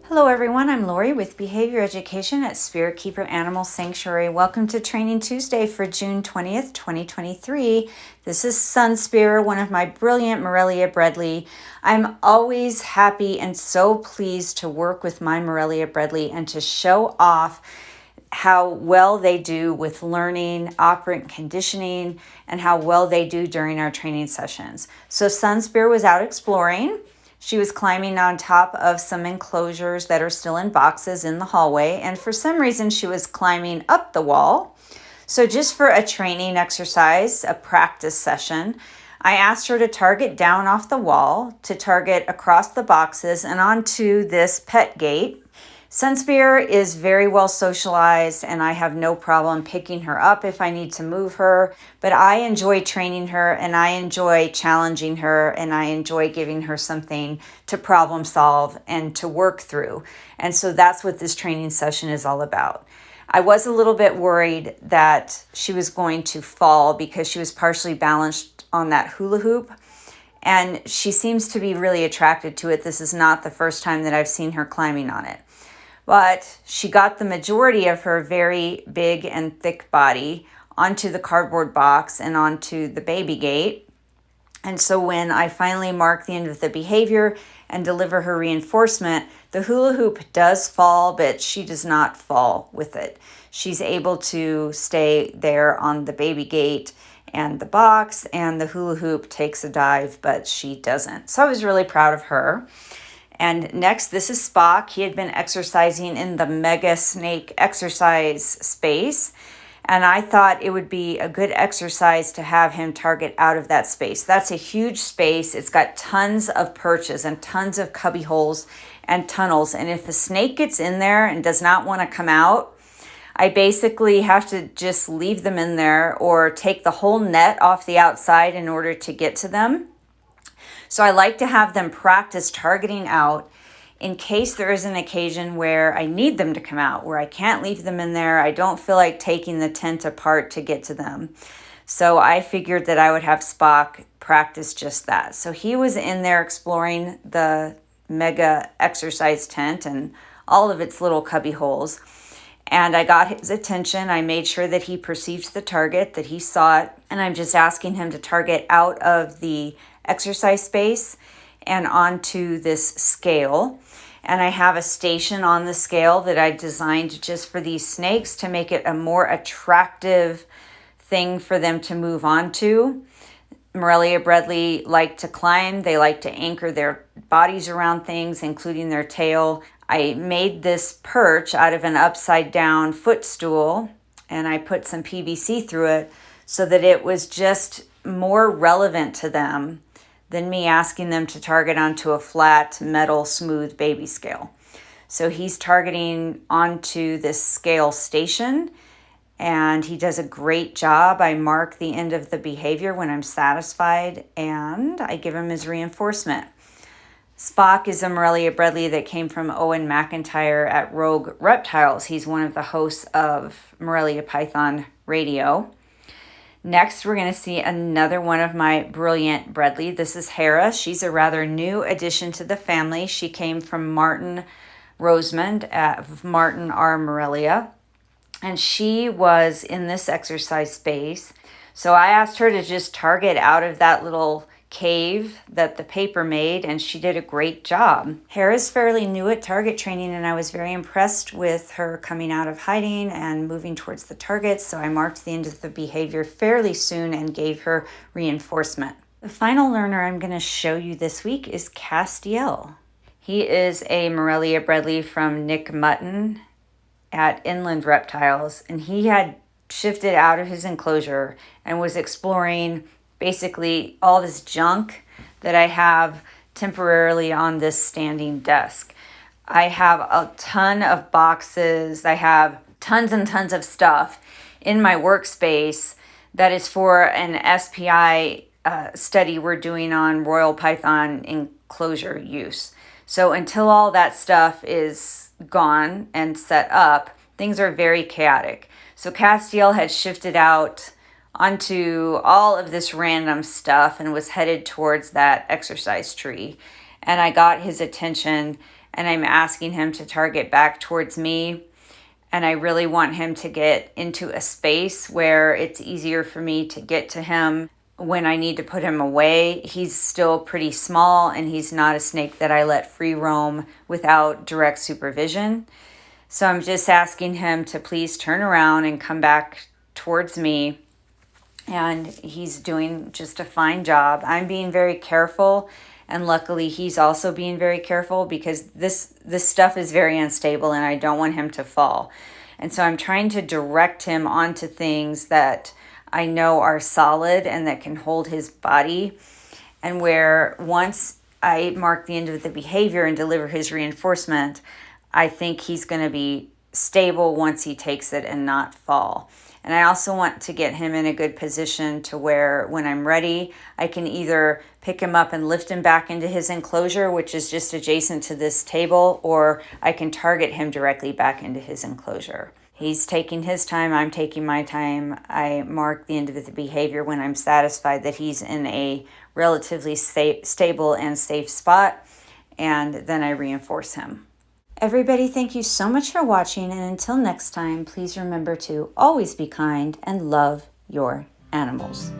Hello everyone, I'm Lori with Behavior Education at Spirit Keeper Animal Sanctuary. Welcome to Training Tuesday for June 20th, 2023. This is Sun Spear, one of my brilliant Morelia Bredli. I'm always happy and so pleased to work with my Morelia Bredli and to show off how well they do with learning, operant conditioning, and how well they do during our training sessions. So Sun Spear was out exploring. She was climbing on top of some enclosures that are still in boxes in the hallway, and for some reason she was climbing up the wall. So just for a training exercise, a practice session, I asked her to target down off the wall, to target across the boxes and onto this pet gate. Sunspear is very well socialized, and I have no problem picking her up if I need to move her, but I enjoy training her and I enjoy challenging her and I enjoy giving her something to problem solve and to work through. And so that's what this training session is all about. I was a little bit worried that she was going to fall because she was partially balanced on that hula hoop. And she seems to be really attracted to it. This is not the first time that I've seen her climbing on it. But she got the majority of her very big and thick body onto the cardboard box and onto the baby gate. And so when I finally mark the end of the behavior and deliver her reinforcement, the hula hoop does fall, but she does not fall with it. She's able to stay there on the baby gate and the box, and the hula hoop takes a dive, but she doesn't. So I was really proud of her. And next, this is Spock. He had been exercising in the mega snake exercise space. And I thought it would be a good exercise to have him target out of that space. That's a huge space. It's got tons of perches and tons of cubby holes and tunnels. And if a snake gets in there and does not want to come out, I basically have to just leave them in there or take the whole net off the outside in order to get to them. So I like to have them practice targeting out in case there is an occasion where I need them to come out, where I can't leave them in there. I don't feel like taking the tent apart to get to them. So I figured that I would have Spock practice just that. So he was in there exploring the mega exercise tent and all of its little cubby holes. And I got his attention. I made sure that he perceived the target, that he saw it. And I'm just asking him to target out of the exercise space and onto this scale. And I have a station on the scale that I designed just for these snakes to make it a more attractive thing for them to move onto. Morelia Bredli like to climb. They like to anchor their bodies around things, including their tail. I made this perch out of an upside down footstool, and I put some PVC through it so that it was just more relevant to them than me asking them to target onto a flat, metal, smooth baby scale. So he's targeting onto this scale station, and he does a great job. I mark the end of the behavior when I'm satisfied, and I give him his reinforcement. Spock is a Morelia Bredli that came from Owen McIntyre at Rogue Reptiles. He's one of the hosts of Morelia Python Radio. Next, we're going to see another one of my brilliant Bredli. This is Hera. She's a rather new addition to the family. She came from Martin Rosemond of Martin R. Morelia, and she was in this exercise space. So I asked her to just target out of that little cave that the paper made, and she did a great job. Hera's fairly new at target training, and I was very impressed with her coming out of hiding and moving towards the target, so I marked the end of the behavior fairly soon and gave her reinforcement. The final learner I'm going to show you this week is Castiel. He is a Morelia Bredli from Nick Mutton at Inland Reptiles, and he had shifted out of his enclosure and was exploring basically all this junk that I have temporarily on this standing desk. I have a ton of boxes. I have tons and tons of stuff in my workspace that is for an SPI study we're doing on royal python enclosure use. So until all that stuff is gone and set up, things are very chaotic. So Castiel had shifted out onto all of this random stuff and was headed towards that exercise tree. And I got his attention, and I'm asking him to target back towards me. And I really want him to get into a space where it's easier for me to get to him when I need to put him away. He's still pretty small, and he's not a snake that I let free roam without direct supervision. So I'm just asking him to please turn around and come back towards me. And he's doing just a fine job. I'm being very careful, and luckily he's also being very careful because this stuff is very unstable and I don't want him to fall. And so I'm trying to direct him onto things that I know are solid and that can hold his body, and where once I mark the end of the behavior and deliver his reinforcement, I think he's going to be stable once he takes it and not fall. And I also want to get him in a good position to where when I'm ready, I can either pick him up and lift him back into his enclosure, which is just adjacent to this table, or I can target him directly back into his enclosure. He's taking his time, I'm taking my time. I mark the end of the behavior when I'm satisfied that he's in a relatively stable and safe spot, and then I reinforce him. Everybody, thank you so much for watching, and until next time, please remember to always be kind and love your animals.